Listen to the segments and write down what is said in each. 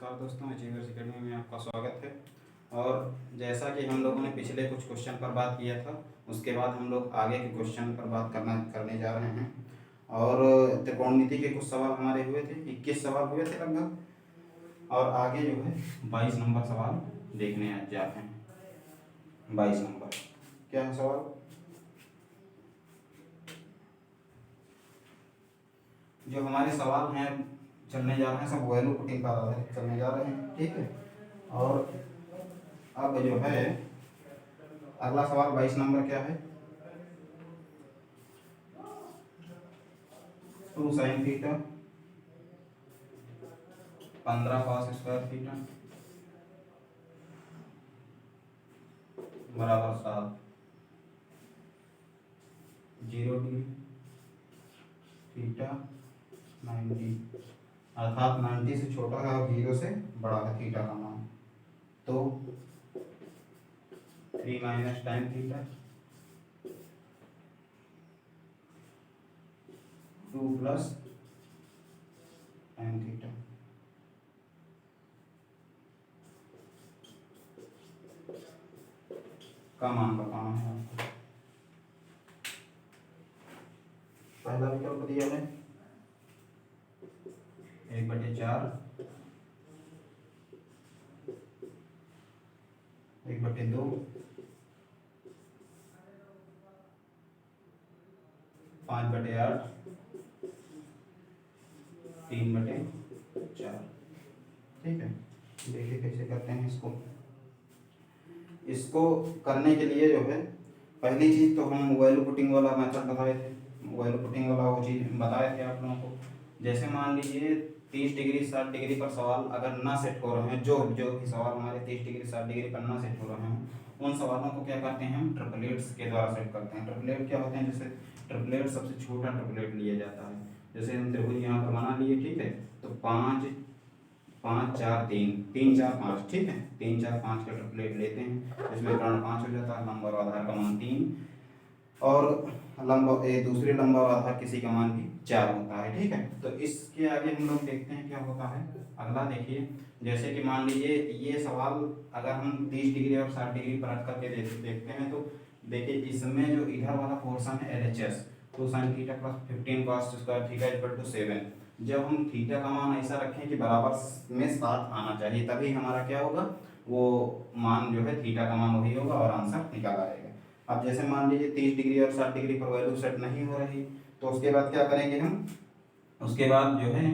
नमस्कार दोस्तों, achievers academy में आपका स्वागत है। और जैसा कि हम लोगों ने पिछले कुछ क्वेश्चन पर बात किया था, उसके बाद हम लोग आगे के क्वेश्चन पर बात करने जा रहे हैं। और त्रिकोणमिति के कुछ सवाल हमारे हुए थे, 21 सवाल हुए थे लगभग। और आगे जो है 22 नंबर सवाल देखने जा रहे हैं। 22 नंबर क्या है सवाल? जो हमारे सवाल हैं चलने जा रहे हैं, सब वैल्यू पुटिंग पर आधारित चलने जा रहे हैं, ठीक है। और अब जो है अगला सवाल 22 नंबर क्या है? 2 sin theta 15 cos square theta बराबर 7 0 डिग्री थीटा 90, अर्थात 90 से छोटा है और 0 से बड़ा है थीटा का मान। तो 3 minus tan theta 2 plus tan theta. का मान बताना है आपको। पहला विकल्प दिया है 1/4 1/2 5/8 3/4। ठीक है, देखिए कैसे करते हैं इसको करने के लिए जो है पहली चीज़ तो हम वैल्यू पुटिंग वाला मेथड बताए थे, वैल्यू पुटिंग वाला वो चीज़ बताए थे आप लोगों को। जैसे मान लीजिए 30 डिग्री 60 डिग्री पर सवाल अगर ना सेट हो रहे हैं, जो जो भी सवाल हमारे 30 डिग्री 60 डिग्री पर ना सेट हो रहे हैं, उन सवालों को क्या करते हैं हम ट्रिपलेट्स के द्वारा सेट करते हैं। ट्रिपलेट क्या होते हैं? जैसे ट्रिपलेट सबसे छोटा ट्रिपलेट लिया जाता है। जैसे हम त्रिभुज यहाँ पर बना लिए, ठीक है, तो 5 5 4 3 3 4 5, ठीक है, 3 4 5 का ट्रिपलेट लेते हैं, जिसमें कर्ण 5 हो जाता है, लंब और आधार का मान 3, और दूसरे लंब और आधार किसी का मान भी 4 होता है, ठीक है। तो इसके आगे हम लोग देखते हैं क्या होता है। अगला देखिए, जैसे कि मान लीजिए ये सवाल अगर हम 30 डिग्री और 60 डिग्री पर रख करके देखते हैं, तो देखिए इसमें जो इधर वाला पोर्शन है LHS 2 sin theta plus 15 cos square theta equal to 7। जब हम थीटा का मान ऐसा रखें कि बराबर में 7 आना चाहिए, तभी हमारा क्या होगा, वो मान जो है थीटा का मान वही होगा और आंसर निकाला जाएगा। अब जैसे मान लीजिए 30 डिग्री और 60 डिग्री पर वैल्यू सेट नहीं हो रही, तो उसके बाद क्या करेंगे हम, उसके बाद जो है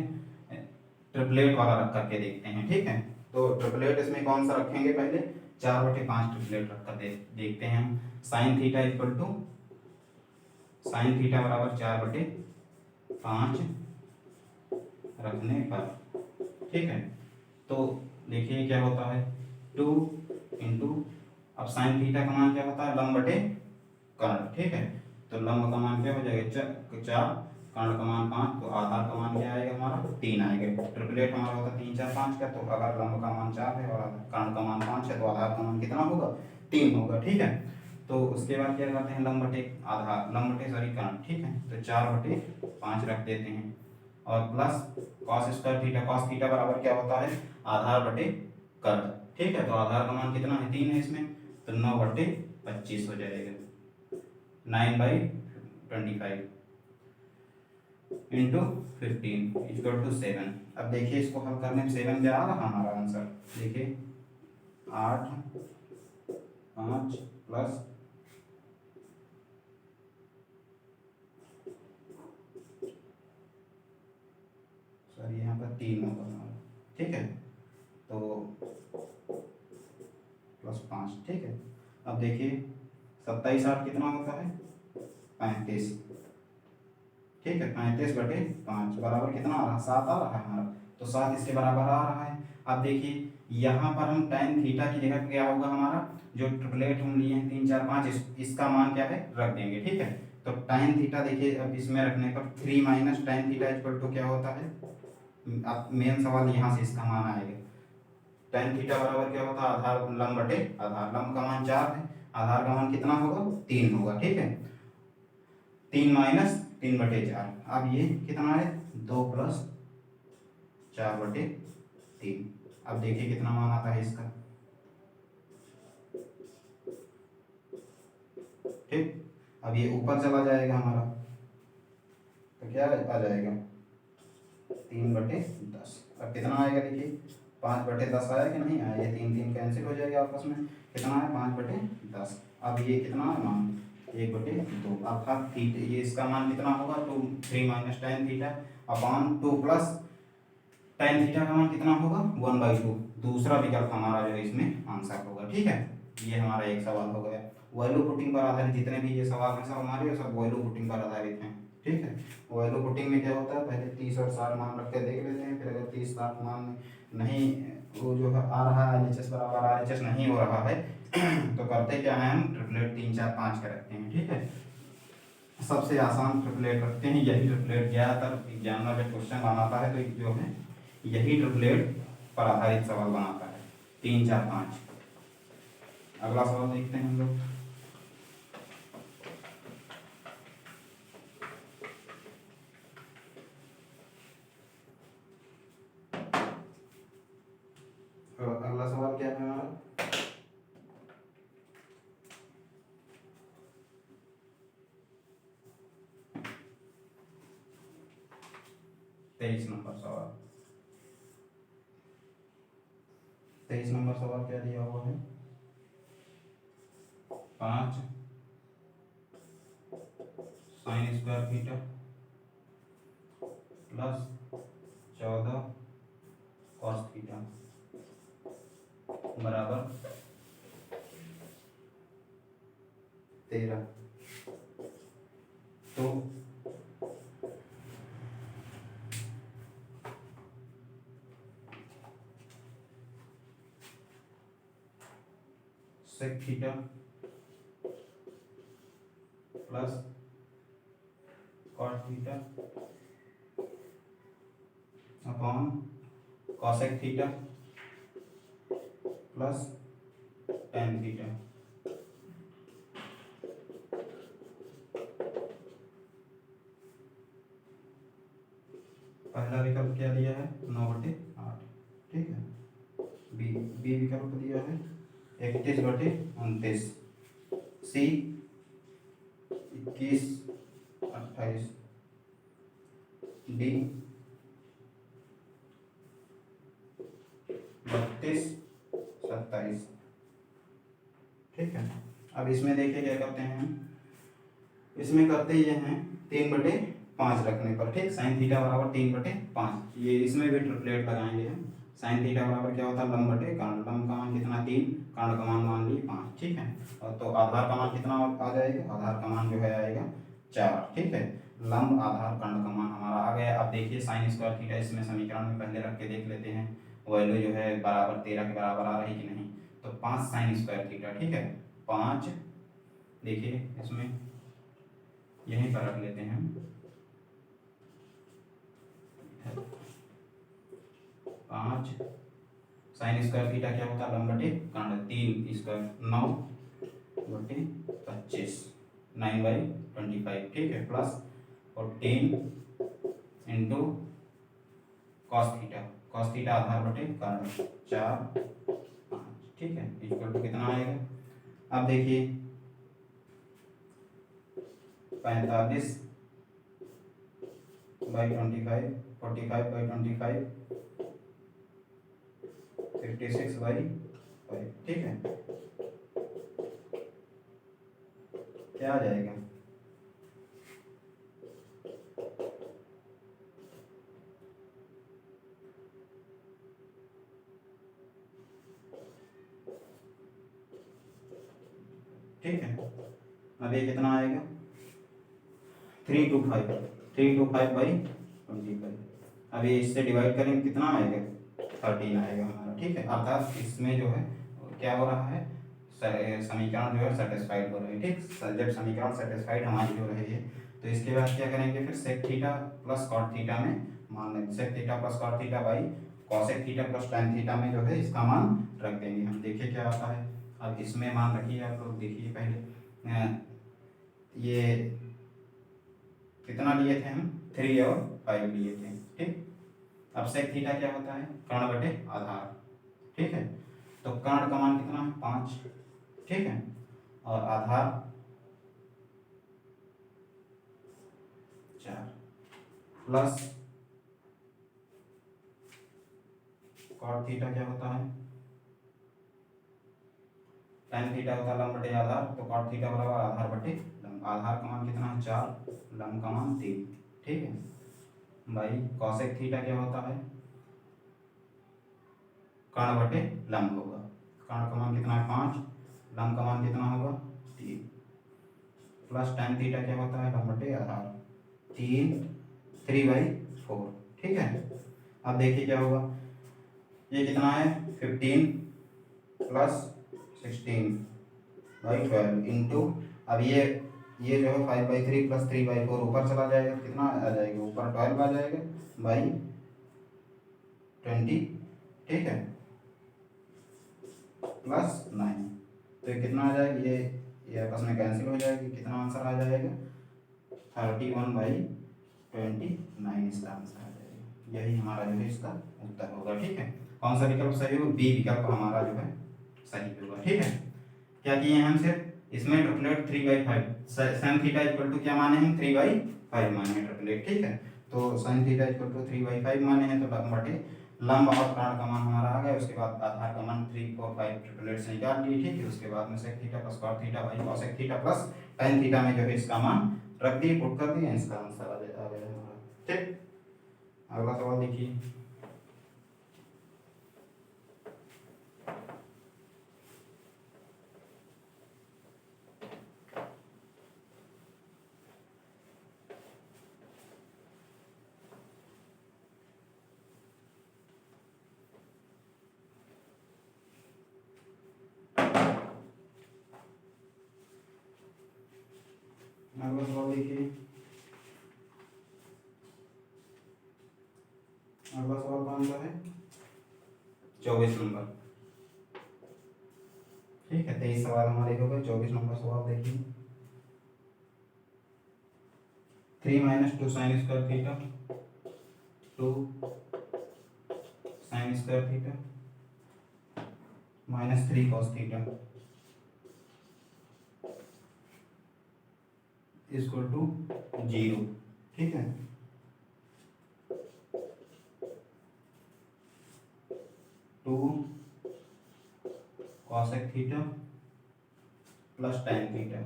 ट्रिपलेट वाला रख करके देखते हैं, ठीक है। तो ट्रिपलेट इसमें कौन सा रखेंगे? पहले 4/5 ट्रिपलेट रख कर देखते हैं हम। Sine theta equal to sine theta बराबर 4/5 रखने पर, ठीक है। तो देखिए क्या होता है, 2 इंटू, अब साइन थीटा का मान क्या होता है, लंब बटे कर्ण, ठीक है। तो लंब का मान क्या हो जाएगा 4, कर्ण का मान 5, तो आधार का मान क्या आएगा हमारा 3 आएगा। ट्रिपलेट हमारा होता है 3 4 5 का, तो अगर लंब का मान 4 है और कर्ण का मान 5 है, तो आधार का मान कितना होगा, 3 होगा, ठीक है। तो उसके बाद क्या करते हैं, लंब बटे आधार, लंब बटे सॉरी कर्ण, ठीक है, तो 4/5 रख देते हैं, और plus cos square theta, cos theta बराबर क्या होता है, आधार बटे कर्ण, ठीक है। तो आधार का मान कितना है, 3 है इसमें, तो 9/25 हो जाएगा, 9/25 इंटू 15 इक्वल टू 7। अब देखिए इसको हल करने में 7 क्या आ रहा हमारा आंसर, देखिए 8 5 प्लस सॉरी यहाँ पर 3 होगा हमारा, ठीक है, तो प्लस 5, ठीक है। अब देखिए 27 8 कितना होता है, 35, ठीक है, 35/5 बराबर कितना आ रहा है, 7 आ रहा है हमारा, तो 7 इसके बराबर आ रहा है। अब देखिए यहाँ पर हम tan थीटा की जगह क्या होगा हमारा, जो ट्रिपलेट हम लिए हैं 3 4 5, इसका मान क्या है रख देंगे, ठीक है। तो tan थीटा देखिए, अब इसमें रखने पर 3 minus tan theta equal to क्या होता है, अब मेन सवाल यहाँ से इसका मान आएगा। tan थीटा बराबर क्या होता है, आधार लंब बटे आधार, लंब का मान 4 है, आधार का मान कितना होगा 3 होगा, ठीक है। 3 माइनस 3/4, अब ये कितना है 2 प्लस 4/3, अब देखिए कितना मान आता है इसका। ठीक, अब ये ऊपर चला जाएगा हमारा, तो क्या आ जाएगा 3/10। अब कितना आएगा देखिए 5/10 आया कि नहीं आया, ये 3 3 कैंसिल हो जाएगा आपस में, कितना है 5/10। अब ये कितना है मान 1/2, अर्थात थीटा, ये इसका मान कितना होगा 2 3 - tan theta upon 2 plus tan theta का मान कितना होगा 1/2। दूसरा विकल्प हमारा जो है इसमें आंसर होगा। ठीक है, ये हमारा एक सवाल हो गया। वैल्यू पुटिंग पर आधारित जितने भी ये सवाल हैं सब हमारे सब वैल्यू पुटिंग पर आधारित हैं। ठीक है, वैल्यू पुटिंग में क्या होता है, पहले 30 और 60 मान रख के देख लेते हैं, फिर अगर 30 60 मान नहीं वो जो है आ रहा है LHS बराबर RHS नहीं हो रहा है तो करते क्या है, हम ट्रिपलेट 3 4 5 का रखते हैं। ठीक है, सबसे आसान ट्रिपलेट रखते हैं, यही ट्रिपलेट ज़्यादातर एग्जाम में जब क्वेश्चन बनाता है तो जो है यही ट्रिपलेट पर आधारित सवाल बनाता है 3 4 5। अगला सवाल देखते हैं हम लोग। अगला सवाल क्या है हमारा, 23 नंबर सवाल। 23 नंबर सवाल क्या दिया हुआ है, 5 sin square theta plus 14 cos theta बराबर 13। तो sec theta plus cot theta upon cosec theta plus tan theta. पहला विकल्प क्या दिया है 9/8। ठीक है, बी विकल्प दिया है 31/29, सी 21 28, डी 32 27। ठीक है, अब इसमें देखिए क्या करते हैं हम, इसमें करते ये हैं 3/5 रखने पर। ठीक, साइन थीटा बराबर 3/5, ये इसमें भी ट्रिपलेट लगाएंगे हम। साइन थीटा बराबर क्या होता है लंब बटे कांड, लंब का मान कितना 3, कांड का मान मान ली 5। ठीक है, और तो आधार का मान कितना आ जाएगा, आधार का मान जो है आएगा 4। ठीक है, लंब आधार कांड का मान हमारा आ गया। अब देखिए साइन स्क्वायर थीटा इसमें समीकरण में पहले रख के देख लेते हैं, वैल्यू जो है बराबर 13 के बराबर आ रही कि नहीं। तो 5 साइन स्क्वायर थीटा, ठीक है 5, देखिए इसमें यहीं पर रख लेते हैं हम 5 साइन स्क्वायर थीटा क्या होता है लंब बटे कांड, 3 स्क्वायर 9/25 9/25। ठीक है, प्लस और 10 इंटू कॉस थीटा आधार बटे कांड 4 5। ठीक है, इक्वल टू कितना आएगा, अब देखिए 45/25 45/25 56/5। ठीक है, क्या आ जाएगा, ठीक है। अब ये कितना आएगा 325/25। अब ये इससे डिवाइड करेंगे कितना आएगा 13 आएगा हमारा। ठीक है, अर्थात इसमें जो है क्या हो रहा है, समीकरण जो है सेटिस्फाइड हो रही है। ठीक, जब समीकरण सेटिस्फाइड हमारी हो रही है तो इसके बाद क्या करेंगे, फिर sec theta plus cot theta में मान लेंगे, sec theta plus cot theta by cosec theta plus tan theta में जो है इसका मान रख देंगे हम। देखिए क्या आता है, अब इसमें मान रखिए आप लोग, देखिए पहले ये कितना लिए थे हम 3 और 5 लिए थे। ठीक, अब सेक थीटा क्या होता है कर्ण बटे आधार, ठीक है। तो कर्ण का मान कितना है 5, ठीक है, और आधार 4 प्लस कॉट थीटा क्या होता है, tan थीटा होता है लंब बटे आधार, तो कॉट थीटा बराबर आधार बटे लंब। आधार का मान कितना है 4, लंब का मान 3, ठीक है भाई। कॉसेक थीटा क्या होता है, कर्ण बटे लंब होगा। कर्ण का मान कितना है 5, लंब का मान कितना होगा 3, प्लस tan थीटा क्या होता है लंब बटे आधार 3/4, ठीक है। अब देखिए क्या होगा, ये कितना है 15 प्लस 16/12 इंटू, अब ये जो है 5/3 प्लस 3/4 ऊपर चला जाएगा, कितना आ जाएगा ऊपर 12 आ जाएगा बाई 20, ठीक है, प्लस 9। तो ये कितना आ जाएगा, ये आपस में कैंसिल हो जाएगी, कितना आंसर आ जाएगा 31/29 इसका आंसर आ जाएगा। यही हमारा जो है इसका उत्तर होगा, ठीक है। कौन सा विकल्प सही होगा, बी विकल्प हमारा जो है सही होगा, ठीक है। क्या किए हैं हम, सिर्फ इसमें triplet 3/5 sine theta equal to क्या माने हैं 3/5 माने हैं ट्रिपलेट, ठीक है। तो साइन थीटा इक्वल टू 3/5 माने हैं, तो लंब बटे लंब और कर्ण का मान हमारा आ गया। उसके बाद आधार का मान 3, 4, 5 ट्रिपलेट से निकाल लिए, ठीक है। उसके बाद में sec theta plus cot theta by cosec theta plus tan theta में जो है इसका मान रख दिए, पुट कर दिए, इसका आंसर आ गया हमारा, ठीक। अगला सवाल देखिए, अगला सवाल देखिए, अगला सवाल कौन सा है 24 नंबर, ठीक है। 23 सवाल हमारे हो गए, 24 नंबर सवाल देखिए। 3 - 2 sine square theta 2 sine square theta -3 cos theta equal to 0, ठीक है। 2 cosec theta plus tan theta,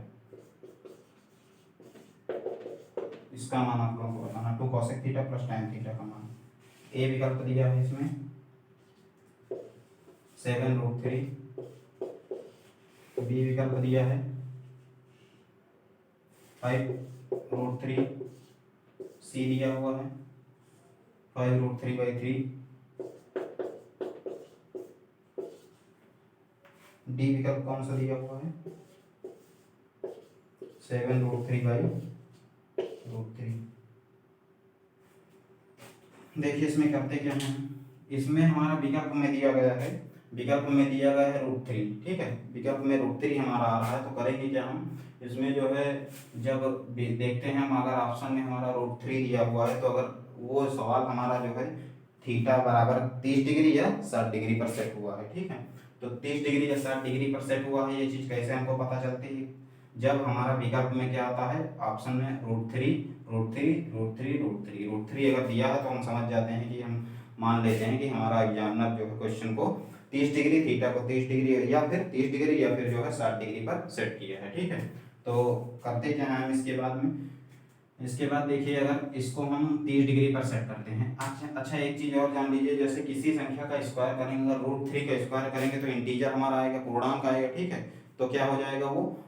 इसका मान आप लोगों को बताना, 2 cosec theta plus tan theta का मान। ए विकल्प दिया है इसमें 7√3, बी विकल्प दिया है 5√3, सी दिया हुआ है 5√3/3, डी विकल्प कौन सा दिया हुआ है 7√3/√3। देखिए इसमें करते क्या हैं, इसमें हमारा विकल्प में दिया गया है, विकल्प में दिया गया है √3, ठीक है। विकल्प में √3 हमारा आ रहा है, तो करेंगे क्या हम, इसमें जो है जब देखते हैं हम, अगर ऑप्शन में हमारा √3 दिया हुआ है, तो अगर वो सवाल हमारा जो है थीटा बराबर 30 डिग्री या 60 डिग्री पर सेट हुआ है, ठीक है। तो 30 डिग्री या 60 डिग्री पर सेट हुआ है, ये चीज़ कैसे हमको पता चलती है, जब हमारा विकल्प में क्या आता है ऑप्शन में √3 अगर दिया है, तो हम समझ जाते हैं कि हम मान लेते हैं कि हमारा एग्जामिनर जो है क्वेश्चन को 30 डिग्री थीटा को 30 डिग्री या फिर 30 डिग्री या फिर जो है 60 डिग्री पर सेट किया है, ठीक है। तो करते क्या हैं हम इसके बाद में, इसके बाद देखिए अगर इसको हम 30 डिग्री पर सेट करते हैं, अच्छा एक चीज़ और जान लीजिए, जैसे किसी संख्या का स्क्वायर करेंगे, अगर √3 का स्क्वायर करेंगे तो इंटीजर हमारा आएगा, पूर्णांक आएगा, ठीक है। तो क्या हो जाएगा वो,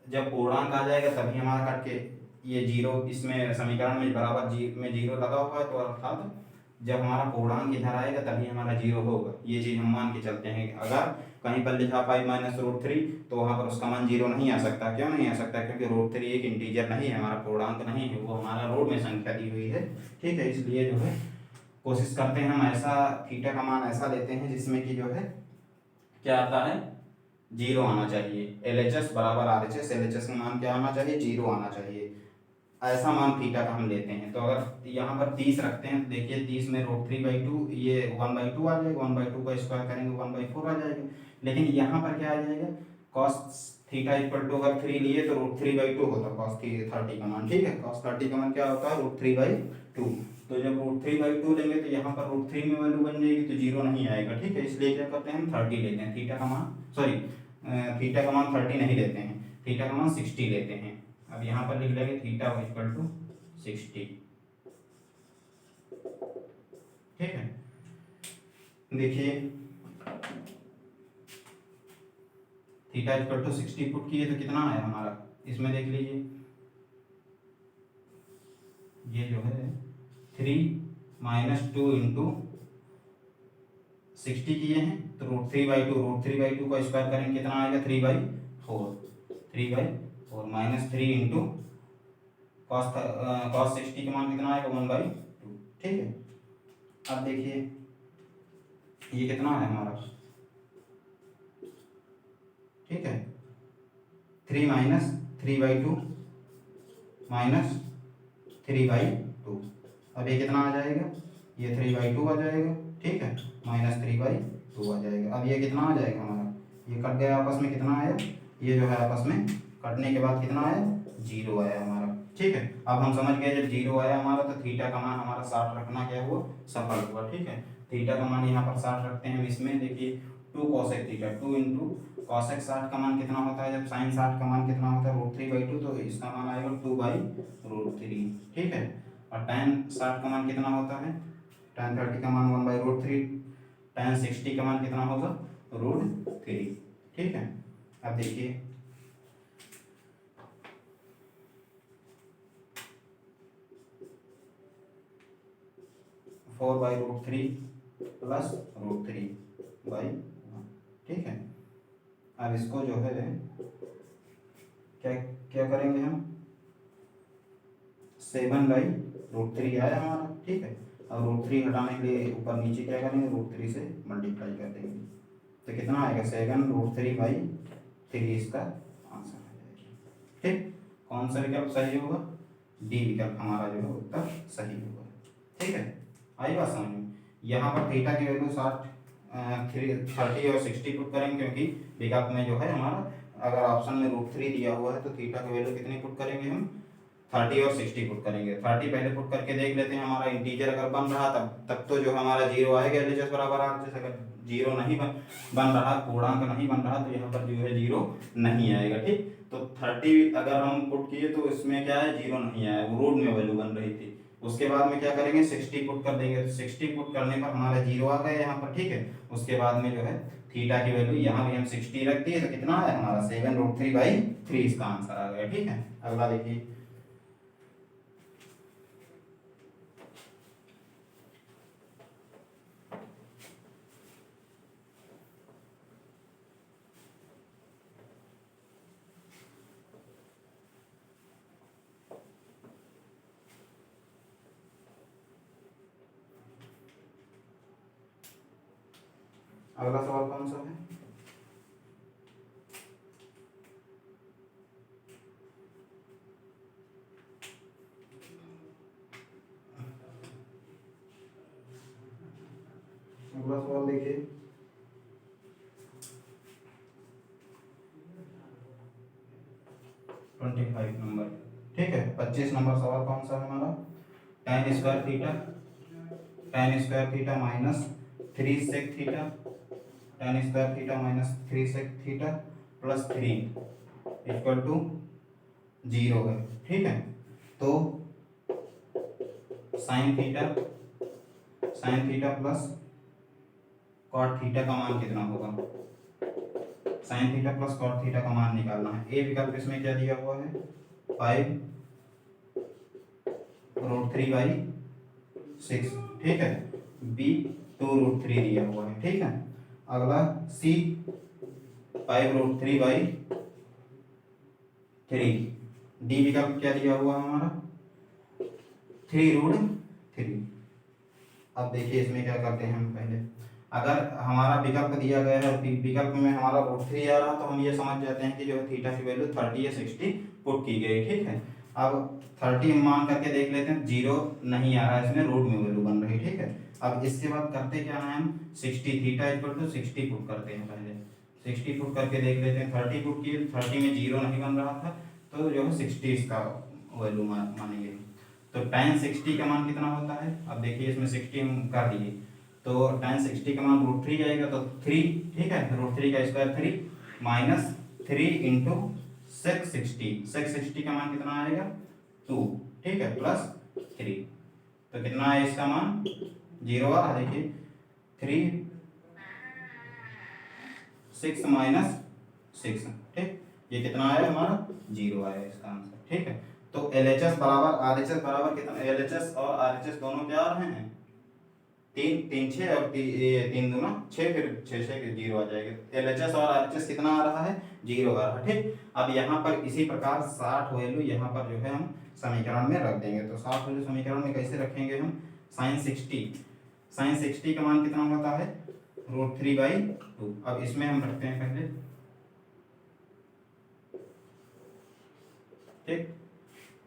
जब पूर्णांक आ जाएगा तभी हमारा कट के ये 0 इसमें समीकरण में बराबर में 0 लगा हुआ है, तो अर्थात जब हमारा पूर्णांक इधर आएगा तभी हमारा 0 होगा, ये चीज़ हम मान के चलते हैं। अगर कहीं पर लिखा 5 - √3 तो वहाँ पर उसका मान 0 नहीं आ सकता, क्यों नहीं आ सकता, क्योंकि √3 एक इंटीजर नहीं है, हमारा पूर्णांक नहीं है, वो हमारा रोड में संख्या दी हुई है, ठीक है। इसलिए जो है कोशिश करते हैं हम ऐसा थीटा का मान ऐसा लेते हैं जिसमें कि जो है क्या आता है 0 आना चाहिए, LHS बराबर RHS, LHS का मान क्या आना चाहिए 0 आना चाहिए, ऐसा मान थीटा का हम लेते हैं, तो अगर यहाँ पर 30 रखते हैं तो देखिए 30 में √3/2, ये 1/2 आ जाएगा, 1/2 का स्क्वायर करेंगे 1/4 आ जाएगा। लेकिन यहाँ पर क्या आ जाएगा, cos थीटा इक्वल टू अगर 3 लिए तो √3/2 होता cos 30 का मान, ठीक है। cos 30 का मान क्या होता है, √3/2। तो जब √3/2 लेंगे तो यहाँ पर √3 में वैल्यू बन जाएगी तो जीरो नहीं आएगा, ठीक है। इसलिए क्या करते हैं हम 30 लेते हैं, थीटा का मान, सॉरी थीटा का मान 30 नहीं लेते हैं, थीटा का मान 60 लेते हैं। अब यहाँ पर लिख लेंगे थीटा इक्वल टू 60, ठीक है। देखिए थीटा इक्वल टू 60 पुट किए तो कितना आया हमारा, इसमें देख लीजिए, ये जो है 3 - 2 इंटू 60 किए हैं तो √3/2 का स्क्वायर करेंगे कितना आएगा, 3/4 -3 इंटू cos 60 का मान कितना आएगा, 1/2, ठीक है। अब देखिए ये कितना है हमारा, ठीक है, 3 - 3/2 -3/2। अब ये कितना आ जाएगा, ये 3/2 आ जाएगा, ठीक है, -3/2 आ जाएगा। अब ये कितना आ जाएगा हमारा, ये कट गया आपस में, कितना आया, ये जो है आपस में कटने के बाद कितना आया, 0 आया हमारा, ठीक है। अब हम समझ गए जब 0 आया हमारा तो थीटा का मान हमारा 60 रखना क्या हुआ, सफल हुआ, ठीक है। थीटा का मान यहाँ पर 60 रखते हैं, इसमें देखिए 2 cosec थीटा, 2 इंटू cosec 60 का मान कितना होता है, जब sin 60 का मान कितना होता है, √3/2, तो इसका मान आएगा 2/√3, ठीक है। और tan 60 का मान कितना होता है, tan 30 का मान 1/√3, tan 60 का मान कितना होगा, √3, ठीक है। अब देखिए 4/√3 प्लस √3/1, ठीक है। अब इसको जो है क्या क्या करेंगे हम, 7/√3 आया हमारा, ठीक है। अब √3 हटाने के लिए ऊपर नीचे क्या करेंगे, √3 से मल्टीप्लाई कर देंगे तो कितना आएगा, 7√3/3 इसका आंसर आ जाएगा, ठीक। कौन सा विकल्प सही होगा, डी विकल्प हमारा जो है उत्तर सही होगा, ठीक है। आई बात समझ में। यहाँ पर थीटा की वैल्यू 30 और 60 पुट करेंगे, क्योंकि विकल्प में जो है हमारा अगर ऑप्शन में √3 दिया हुआ है तो थीटा की वैल्यू कितनी पुट करेंगे हम, 30 और 60 पुट करेंगे। 30 पहले पुट करके देख लेते हैं, हमारा इंटीजर अगर बन रहा तब तो जो हमारा 0 आएगा, एलएचएस बराबर आर। अगर 0 नहीं बन रहा, पूर्णांक नहीं बन रहा, तो यहाँ पर जो है 0 नहीं आएगा, ठीक। तो 30 अगर हम पुट किए तो इसमें क्या है, 0 नहीं आया, वो रूट में वैल्यू बन रही थी। उसके बाद में क्या करेंगे, 60 पुट कर देंगे, तो 60 पुट करने पर हमारा 0 आ गया यहाँ पर, ठीक है। उसके बाद में जो है थीटा की वैल्यू यहाँ भी हम 60 रख दिए तो कितना है हमारा, 7√3/3 इसका आंसर आ गया, ठीक है। अगला देखिए, अगला सवाल कौन सा है, अगला सवाल देखिए, 25 नंबर, ठीक है। 25 नंबर सवाल कौन सा है हमारा, tan square theta minus 3 sec theta, tan square theta minus 3 sec theta plus 3 equal to 0 है, ठीक है। तो sine theta plus cot theta का मान कितना होगा, sine theta plus cot theta का मान निकालना है। ए विकल्प इसमें क्या दिया हुआ है, 5√3/6, ठीक है। बी 2√3 दिया हुआ है, ठीक है। अगला सी 5√3/3, डी विकल्प क्या दिया हुआ है हमारा, 3√3। अब देखिए इसमें क्या करते हैं हम, पहले अगर हमारा विकल्प दिया गया है, विकल्प में हमारा √3 आ रहा, तो हम ये समझ जाते हैं कि जो है थीटा की वैल्यू 30 या 60 पुट की गई, ठीक है। अब 30 हम मान करके देख लेते हैं, 0 नहीं आ रहा है इसमें, रूट में वैल्यू बन रही है, ठीक है। अब इसके बाद करते क्या है हम, 60 थीटा इक्वल टू 60 पुट करते हैं, पहले 60 पुट करके देख लेते हैं। 30 पुट किए, 30 में 0 नहीं बन रहा था, तो जो है 60 इसका वैल्यू मानेंगे। तो tan 60 का मान कितना होता है, अब देखिए इसमें 60 हम कर दिए, तो tan 60 का मान √3 आएगा, तो 3, ठीक है, √3 का स्क्वायर 3 माइनस 3 इंटू 660 का मान कितना आएगा 2, ठीक है, प्लस 3, तो कितना है इसका मान 0 आ, देखिए 3 6 माइनस 6, ठीक, ये कितना आया हमारा 0 आया इसका आंसर, ठीक है। तो LHS बराबर RHS बराबर कितना, LHS और RHS दोनों क्या आ रहे हैं 3 3 6 और 3 दूना 6, फिर 6 6 के 0 आ जाएगा। LHS और RHS कितना आ रहा है 0 आ रहा है, ठीक। अब यहाँ पर इसी प्रकार 60 वैल्यू यहाँ पर जो है हम समीकरण में रख देंगे। तो 60 वैल्यू समीकरण में कैसे रखेंगे हम, sin 60 का मान कितना होता है √3/2। अब इसमें हम रखते हैं पहले, ठीक,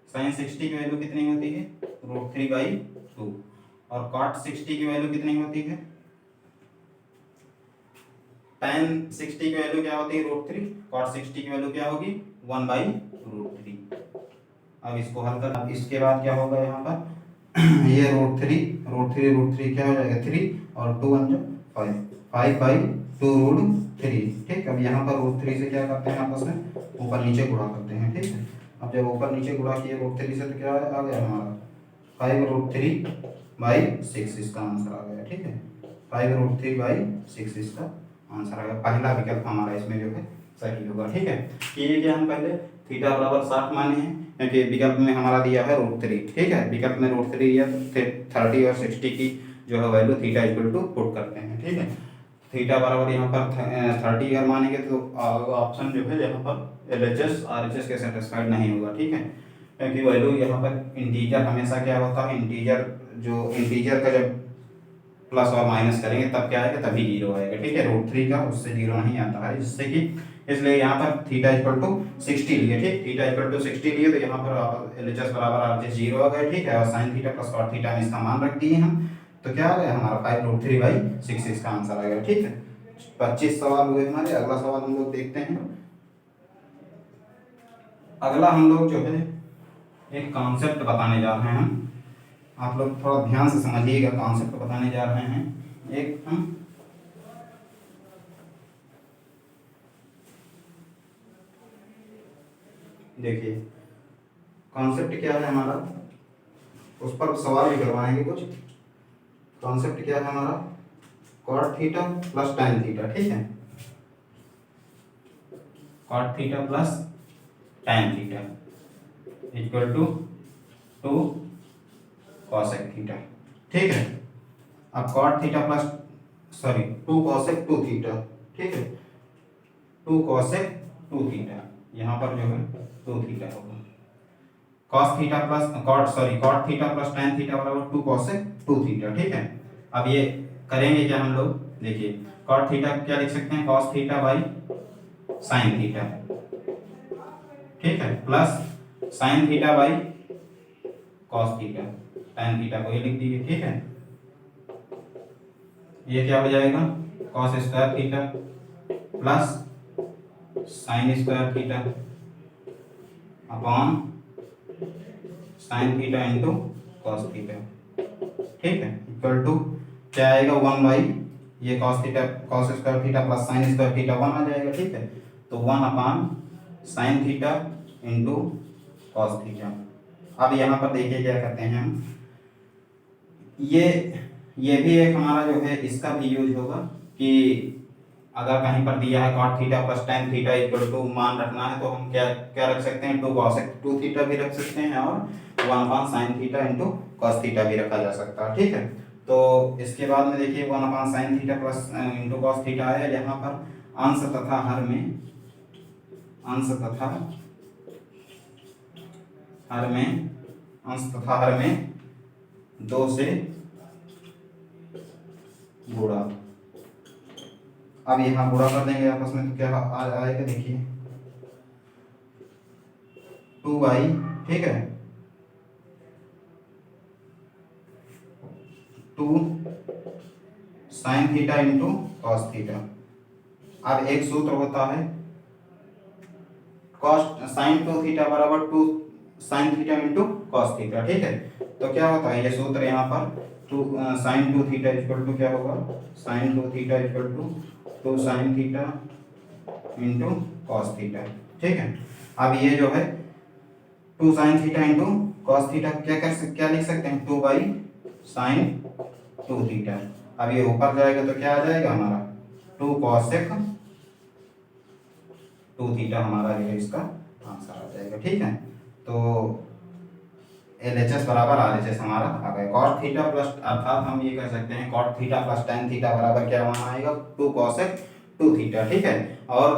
sin 60 की वैल्यू कितनी होती है √3/2 और cot 60 की वैल्यू कितनी होती है, tan 60 की वैल्यू क्या होती है √3, cot 60 की वैल्यू क्या होगी 1/√3। अब इसको हल कर, अब इसके बाद क्या होगा यहाँ पर ये √3 क्या हो जाएगा 3 और 2 1 जो 5/2√3, ठीक। अब यहाँ पर √3 से क्या करते हैं आपस में ऊपर नीचे गुणा करते हैं, ठीक है। अब जब ऊपर नीचे गुणा किए √3 से तो क्या आ गया हमारा 5√3/6 इसका आंसर आ गया, ठीक है, 5√3/6 इसका आंसर आ गया। पहला विकल्प हमारा इसमें जो है सही होगा, ठीक है। ये क्या हम पहले थीटा बराबर 60 माने हैं, क्योंकि विकल्प में हमारा दिया है √3, ठीक है, विकल्प में √3 दिया, 30 और 60 की जो है value theta equal to put करते हैं, ठीक है। थीटा बराबर यहाँ पर 30 अगर मानेंगे तो ऑप्शन जो है यहाँ पर LHS RHS के सेटिस्फाइड नहीं होगा, ठीक है, क्योंकि वैल्यू यहाँ पर इंटीजर हमेशा क्या होता है, इंटीजर का जब प्लस और माइनस करेंगे तब क्या आएगा, तभी 0 आएगा, ठीक है। √3 का उससे 0 नहीं आता है, जिससे कि इसलिए यहाँ पर थीटा इक्वल टू 60 लिए, ठीक, थीटा इक्वल टू 60 लिए, तो यहाँ पर LHS बराबर RHS 0 आ गया, ठीक है, और sine theta plus cot theta में इसका मान रख दिए हम, तो क्या आ गया हमारा 5√3/6 इसका आंसर आ गया, ठीक है। 25 सवाल हुए हमारे। अगला सवाल हम लोग देखते हैं। अगला हम लोग जो है एक कॉन्सेप्ट बताने जा रहे हैं हम, आप लोग थोड़ा ध्यान से समझिएगा, कॉन्सेप्ट बताने जा रहे हैं एक हम, देखिए कॉन्सेप्ट क्या है हमारा, उस पर सवाल भी करवाएंगे कुछ। कॉन्सेप्ट क्या है हमारा, cot theta plus tan theta, ठीक है, cot theta plus tan theta equal to 2 cosec theta, ठीक है। अब cot theta plus 2 cosec 2 theta, ठीक है, 2 cosec 2 थीटा, यहाँ पर जो है 2 थीटा होगा, cos theta plus cot theta plus tan theta बराबर 2 cosec 2 थीटा, ठीक है। अब ये करेंगे क्या हम लोग, देखिए कॉट थीटा क्या लिख सकते हैं, cos theta by sin theta, ठीक है, plus sin theta by cos theta, tan theta को ये लिख दीजिए, ठीक है। ये क्या हो जाएगा cos square theta plus sin square theta upon sin theta into cos theta, ठीक है, इक्वल टू क्या आएगा 1 ये cos square theta plus sin square theta 1 आ जाएगा, ठीक है। तो 1 upon sin theta into cos theta. अब यहाँ पर देखिए क्या करते हैं हम, ये भी एक हमारा जो है इसका भी यूज होगा कि अगर कहीं पर दिया है cot theta plus tan theta equal to मान रखना है, तो हम क्या क्या रख सकते हैं 2 cosec 2 थीटा भी रख सकते हैं और 1 upon sin theta into cos theta भी रखा जा सकता है, ठीक है। तो इसके बाद में देखिए 1 upon sin theta plus into cos theta आया, यहाँ पर अंश तथा हर में 2 से गुणा। अब यहाँ गुणा कर देंगे आपस में, तो क्या आएगा देखिए 2 ठीक है, 2 sine theta into cos theta. अब एक सूत्र होता है कॉस साइन 2 थीटा बराबर 2 sine theta into cos theta, ठीक है। तो क्या होता है ये सूत्र यहाँ पर 2 साइन 2 थीटा इक्वल टू क्या होगा, sine 2 theta equal to 2 sine theta into cos theta, ठीक है। अब ये जो है 2 sine theta into cos theta क्या लिख सकते हैं, 2 बाई साइन 2 थीटा। अब ये ऊपर जाएगा तो क्या आ जाएगा हमारा 2 कॉसेक 2 थीटा, हमारा जो है इसका आंसर आ जाएगा, ठीक है। तो LHS बराबर RHS हमारा आ गया। कॉट थीटा प्लस, अर्थात हम ये कह सकते हैं cot theta plus tan theta बराबर क्या वहाँ आएगा 2 कॉसेक 2 थीटा, ठीक है। और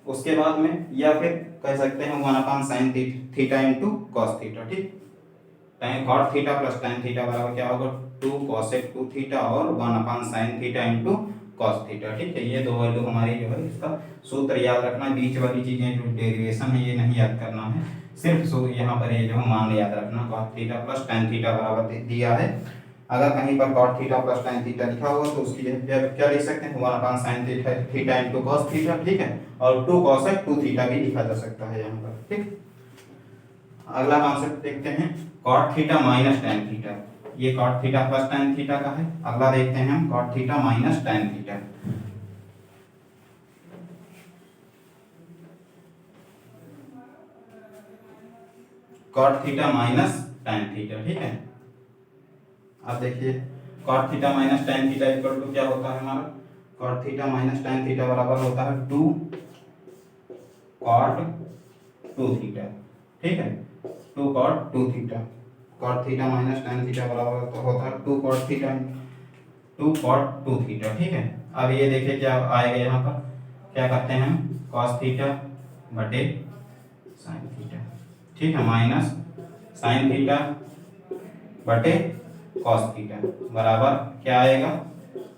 उसके बाद में या फिर कह सकते हैं 1 upon sine theta into cos theta, ठीक। Tan cot theta plus tan theta बराबर क्या होगा 2 कॉसेक 2 थीटा और 1 upon sine theta into cos theta, ठीक है। ये दो वैल्यू हमारी जो है इसका सूत्र याद रखना है। बीच वाली चीजें जो डेरिवेशन है ये नहीं याद करना है, सिर्फ यहाँ पर ये जो मान याद रखना, cot theta plus tan theta बराबर दिया है। अगर कहीं पर cot theta plus tan theta लिखा हुआ तो उसकी जगह क्या लिख सकते हैं 1 upon sine theta into cos theta, ठीक है। और 2 कॉसेक 2 थीटा भी लिखा जा सकता है यहाँ पर, ठीक। अगला कॉन्सेप्ट देखते हैं cot theta minus tan theta. ये cot theta plus tan theta का है। अगला देखते हैं हम cot theta minus tan theta. Cot theta minus tan theta, ठीक है। अब देखिए cot theta minus tan theta equal to क्या होता है हमारा, cot theta minus tan theta बराबर होता है 2 कॉट 2 थीटा, ठीक है। 2 cot 2 theta, cot theta minus tan theta बराबर तो होता है 2 कॉट थीटा 2 कॉट 2 थीटा, ठीक है। अब ये देखिए क्या आएगा यहाँ पर, क्या करते हैं हम कॉस थीटा बटे साइन थीटा, ठीक है, माइनस साइन थीटा बटे कॉस थीटा बराबर क्या आएगा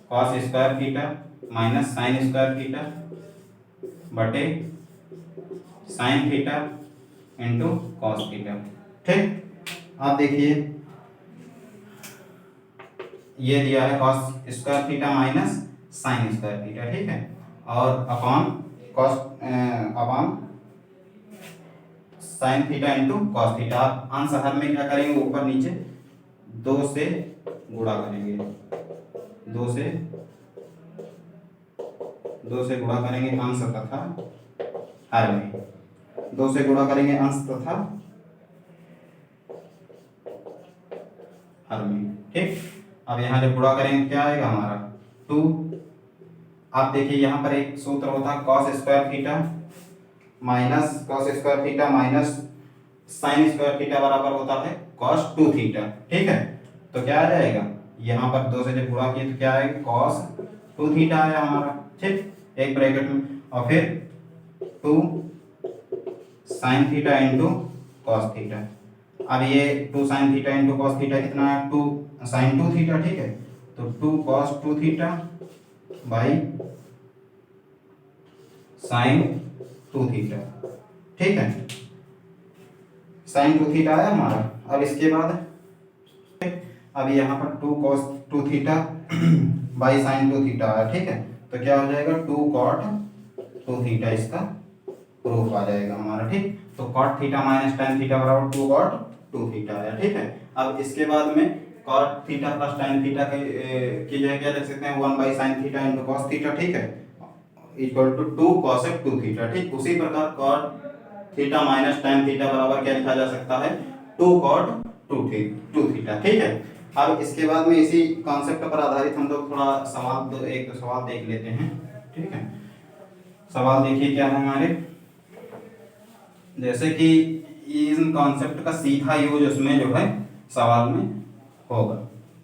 cos square theta minus sine square theta बटे sine theta into cos theta, ठीक। आप देखिए ये दिया है cos square theta minus sine square theta, ठीक है। और upon cos upon sine theta into cos theta. आप अंश हर में क्या करेंगे ऊपर नीचे 2 से गुणा करेंगे, 2 से गुणा करेंगे अंश तथा हर में, 2 से गुणा करेंगे अंश तथा हर में, ठीक। अब यहाँ जब गुणा करेंगे क्या आएगा हमारा 2। आप देखिए यहाँ पर एक सूत्र होता है cos square theta minus cos square theta minus sine square theta बराबर होता है कॉस 2 थीटा, ठीक है। तो क्या आ जाएगा यहाँ पर 2 से जब गुणा किए तो क्या आएगा कॉस 2 थीटा आया हमारा, ठीक, एक ब्रैकेट में, और फिर 2 sine theta into cos theta. अब ये 2 sine theta into cos theta कितना है 2 साइन 2 थीटा, ठीक है। तो 2 cos 2 theta by sine 2 theta, ठीक है। साइन 2 थीटा आया हमारा। अब इसके बाद अब यहाँ पर 2 cos 2 theta by sine 2 theta आया, ठीक है। तो क्या हो जाएगा 2 कॉट 2 थीटा, इसका प्रूफ आ जाएगा हमारा, ठीक। तो cot theta minus tan theta बराबर 2 कॉट 2 थीटा आया, ठीक है। अब इसके बाद में cot theta plus tan theta की जगह क्या लिख सकते हैं 1 by sine theta into cos theta, ठीक है, इक्वल टू 2 कॉसेक 2 थीटा, ठीक। उसी प्रकार cot theta minus tan theta बराबर क्या लिखा जा सकता है 2 कॉट 2 थीटा, ठीक है। अब इसके बाद में इसी कॉन्सेप्ट पर आधारित हम लोग थोड़ा सवाल एक दो सवाल देख लेते हैं, ठीक है। सवाल देखिए क्या है हमारे, जैसे कि इन कॉन्सेप्ट का सीधा यूज उसमें जो है सवाल में होगा,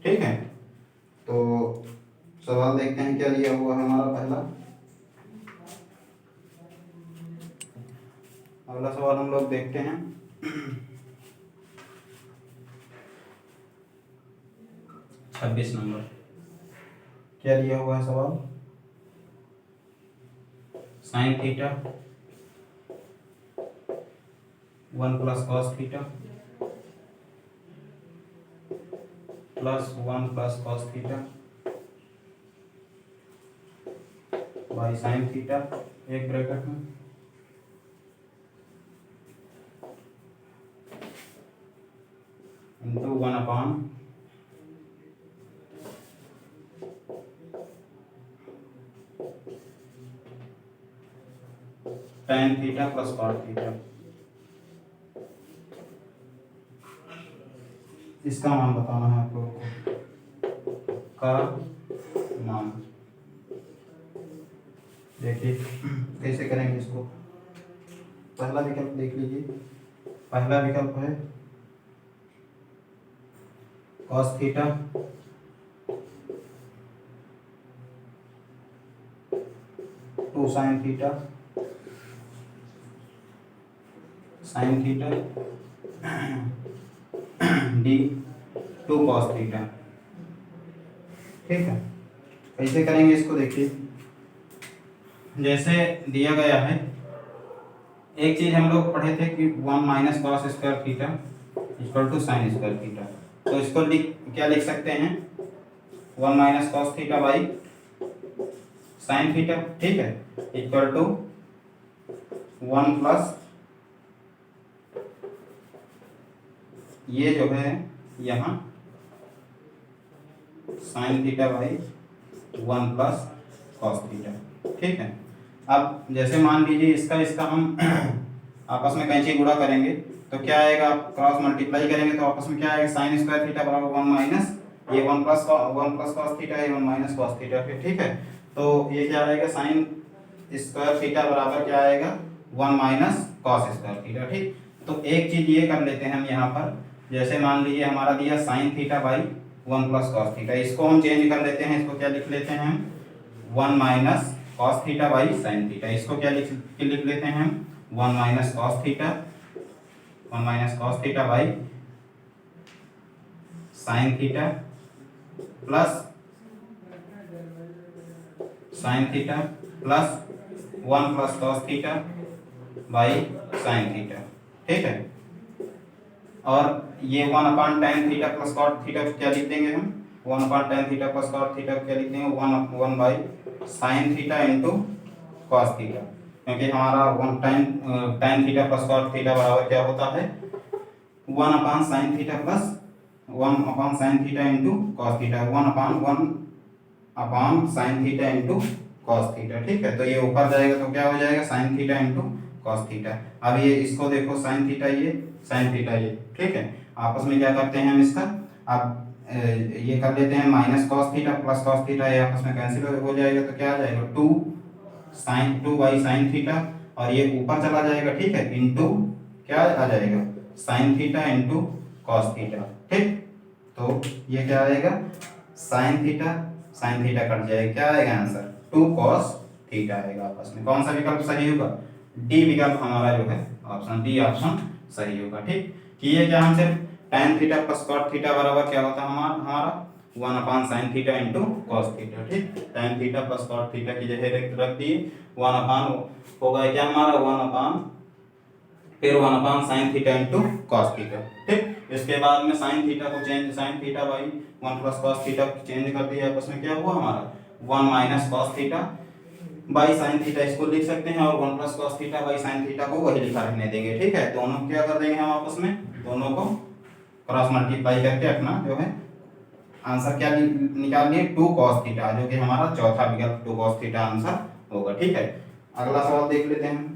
ठीक है। तो सवाल देखते हैं क्या लिया हुआ है हमारा पहला। अगला सवाल हम लोग देखते हैं 26 नंबर। क्या लिया हुआ है सवाल, sine theta 1 plus cos theta plus 1 plus cos theta by sine theta एक ब्रैकेट में into 1 upon tan theta plus cot theta. इसका मान बताना है आप लोगों को, का मान। देखिए कैसे करेंगे इसको। पहला विकल्प देख लीजिए, पहला विकल्प है cos theta two sine theta D two cos theta. ठीक है, कैसे करेंगे इसको देखिए। जैसे दिया गया है, एक चीज हम लोग पढ़े थे कि 1 minus cos square theta equal to sine square theta. तो इसको क्या लिख सकते हैं, 1 minus cos theta by sine theta, ठीक है, इक्वल टू 1 प्लस ये जो है यहाँ sine theta by 1 plus cos theta. ठीक है, अब जैसे मान लीजिए इसका हम आपस में कैंची गुणा करेंगे तो क्या आएगा, क्रॉस मल्टीप्लाई करेंगे तो आपस में क्या आएगा, साइन स्क्वायर थीटा बराबर 1 माइनस ये 1 प्लस कॉस थीटा, ये 1 माइनस कॉस थीटा। फिर ठीक है, तो ये क्या आएगा, साइन स्क्वायर थीटा बराबर क्या आएगा, 1 माइनस कॉस स्क्वायर थीटा। ठीक, तो एक चीज ये कर लेते हैं हम यहाँ पर, जैसे मान लीजिए हमारा दिया sine theta by 1 plus cos theta, इसको हम चेंज कर लेते हैं, इसको क्या लिख लेते हैं हम, 1 minus cos theta by sine theta. इसको क्या लिख लेते हैं हम, 1 minus cos theta, 1 minus cos theta by sine theta plus sine theta plus 1 plus cos theta by sine theta. ठीक है, और ये 1 upon tan theta plus cot theta क्या लिख देंगे हम, 1 upon tan theta plus cot theta क्या लिख देंगे, 1 by sine theta into cos theta, क्योंकि हमारा 1 tan theta plus cot theta बराबर क्या होता है, 1 upon sine theta plus 1 upon sine theta into cos theta, 1 upon sine theta into cos theta. ठीक है, तो ये ऊपर जाएगा तो क्या हो जाएगा, sign theta into cos theta. अब ये इसको देखो, साइन थीटा ये साइन थीटा ये, ठीक है, आपस में क्या करते हैं हम इसका, अब ये कर लेते हैं minus cos theta plus cos theta, ये आपस में कैंसिल हो जाएगा तो क्या आ जाएगा, 2 बाई साइन थीटा, और ये ऊपर चला जाएगा, ठीक है, इंटू क्या आ जाएगा, sign theta into cos theta. ठीक, तो ये क्या आएगा, साइन थीटा कट जाएगा, क्या आएगा आंसर, 2 कॉस थीटा आएगा आपस में। कौन सा विकल्प सही होगा, डी विकल्प हमारा जो है ऑप्शन डी ऑप्शन सही होगा। ठीक, कि ये क्या हम सिर्फ tan theta plus cot theta बराबर क्या होता है हमारा 1 upon sine theta into cos theta. ठीक, tan theta plus cot theta की जगह रख दिए, 1 अपान होगा क्या हमारा 1 अपान फिर 1 upon sine theta into cos theta. ठीक, इसके बाद में साइन थीटा को change, sine theta by 1 plus cos theta change कर दिया, आपस में क्या हुआ हमारा 1 minus cos theta by sine theta, इसको लिख सकते हैं, और 1 plus cos theta by sine theta को वही लिखा रहने देंगे। ठीक है, दोनों क्या कर देंगे हम आपस में, दोनों को क्रॉस मल्टीप्लाई करके अपना जो है आंसर क्या निकाल लिए, 2 कॉस थीटा, जो कि हमारा चौथा विकल्प 2 कॉस थीटा आंसर होगा। ठीक है, अगला सवाल देख लेते हैं।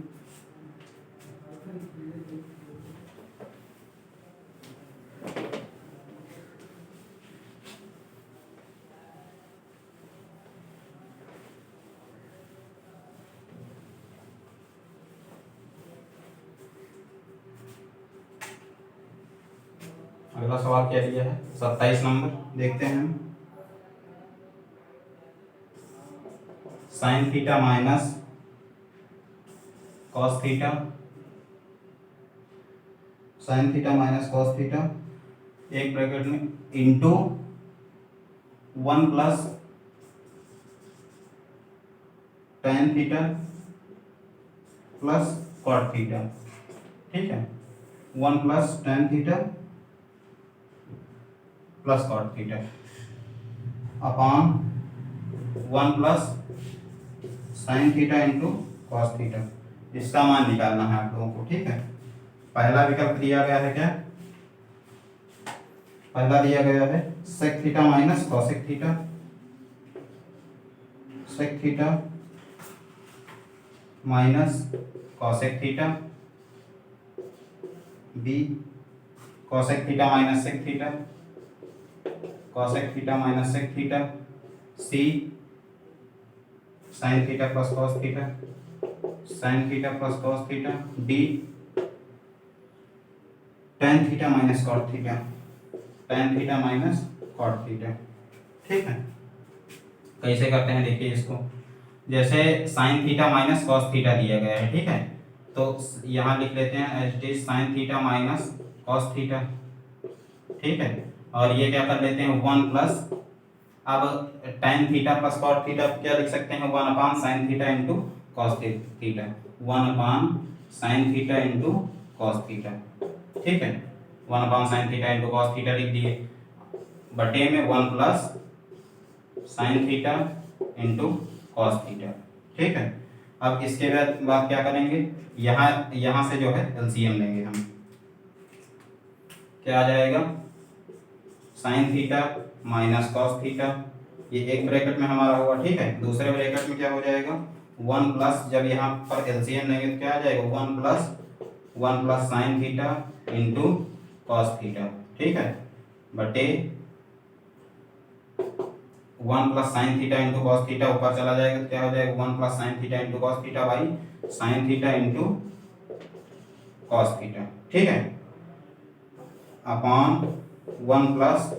अगला सवाल क्या दिया है, 27 नंबर देखते हैं हम। Sine theta minus cos theta, sine theta minus cos theta एक ब्रैकेट में into 1 plus tan theta plus cot theta. ठीक है, 1 plus tan theta plus cot theta upon 1 plus sine theta into cos theta. इसका मान निकालना है आप लोगों को, ठीक है। पहला विकल्प दिया गया है क्या, पहला दिया गया है sec theta minus cosec theta, sec theta minus cosec theta, B cosec theta minus sec theta, cosec theta minus sec theta, C sine theta plus cos theta, sine theta plus cos theta, D tan theta minus cot theta, tan theta minus cot theta, ठीक है। कैसे करते हैं देखिए इसको, जैसे sine theta minus cos theta दिया गया है, ठीक है, तो यहाँ लिख लेते हैं as it is sine theta minus cos theta, ठीक है। और ये क्या कर लेते हैं 1 प्लस, अब tan theta plus cot theta क्या लिख सकते हैं 1 upon sine theta into cos theta, 1 upon sine theta into cos theta, ठीक है। 1 upon sine theta into cos theta लिख दिए, बटे में 1 plus sine theta into cos theta, ठीक है। अब इसके बाद क्या करेंगे, यहाँ से जो है एलसीएम लेंगे हम, क्या आ जाएगा sign theta minus cos theta, ये एक ब्रैकेट में हमारा हुआ, ठीक है। दूसरे ब्रैकेट में क्या हो जाएगा 1 प्लस, जब यहाँ पर एलसीएम लेंगे तो क्या आ जाएगा 1 plus sine theta into cos theta, ठीक है, बटे 1 plus sine theta into cos theta ऊपर चला जाएगा तो क्या हो जाएगा 1 plus sine theta into cos theta by sine theta into cos theta, ठीक है, upon 1 plus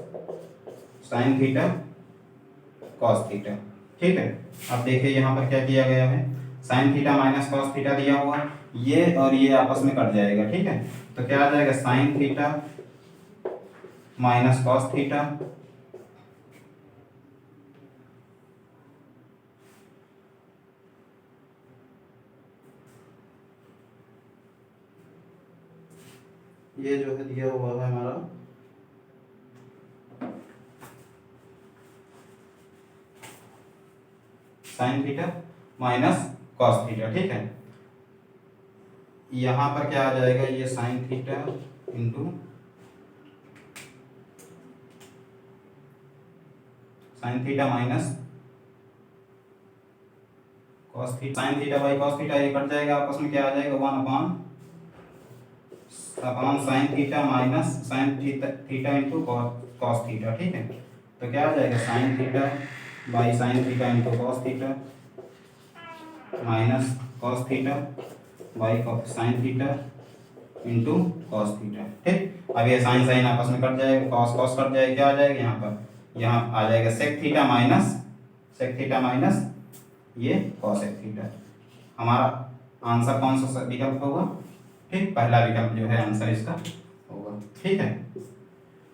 sine theta cos theta, ठीक है। अब देखिए यहाँ पर क्या किया गया है, sign theta minus cos theta दिया हुआ है, ये और ये आपस में कट जाएगा, ठीक है। तो क्या आ जाएगा sign theta minus cos theta ये जो है दिया हुआ है हमारा sign theta minus cos theta, ठीक है। यहाँ पर क्या आ जाएगा ये sign theta into sine theta minus cos theta, sine theta by cos theta ये कट जाएगा आपस में, क्या आ जाएगा 1 upon sine theta minus sine theta into cos theta, ठीक है। तो क्या आ जाएगा sine theta by sine theta into cos theta minus cos theta by sine theta into cos theta, ठीक। अब ये साइन साइन आपस में कट जाएगा, कॉस कॉस कट जाएगा, क्या आ जाएगा यहाँ पर, यहाँ आ जाएगा सेक थीटा माइनस ये कॉसेक थीटा। हमारा आंसर कौन सा विकल्प होगा, ठीक, पहला विकल्प जो है आंसर इसका होगा, ठीक है।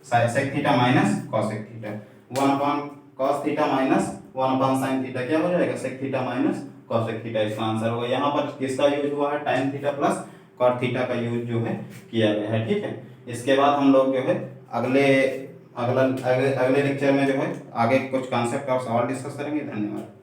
Sec theta minus cosec theta, 1 upon cos theta minus 1 upon sine theta क्या हो जाएगा sec theta minus cosec theta, इसका आंसर होगा। यहाँ पर किसका यूज हुआ है tan theta plus cot theta का यूज जो है किया गया है, ठीक है। इसके बाद हम लोग जो है अगले लेक्चर में जो है आगे कुछ कॉन्सेप्ट और सवाल डिस्कस करेंगे। धन्यवाद।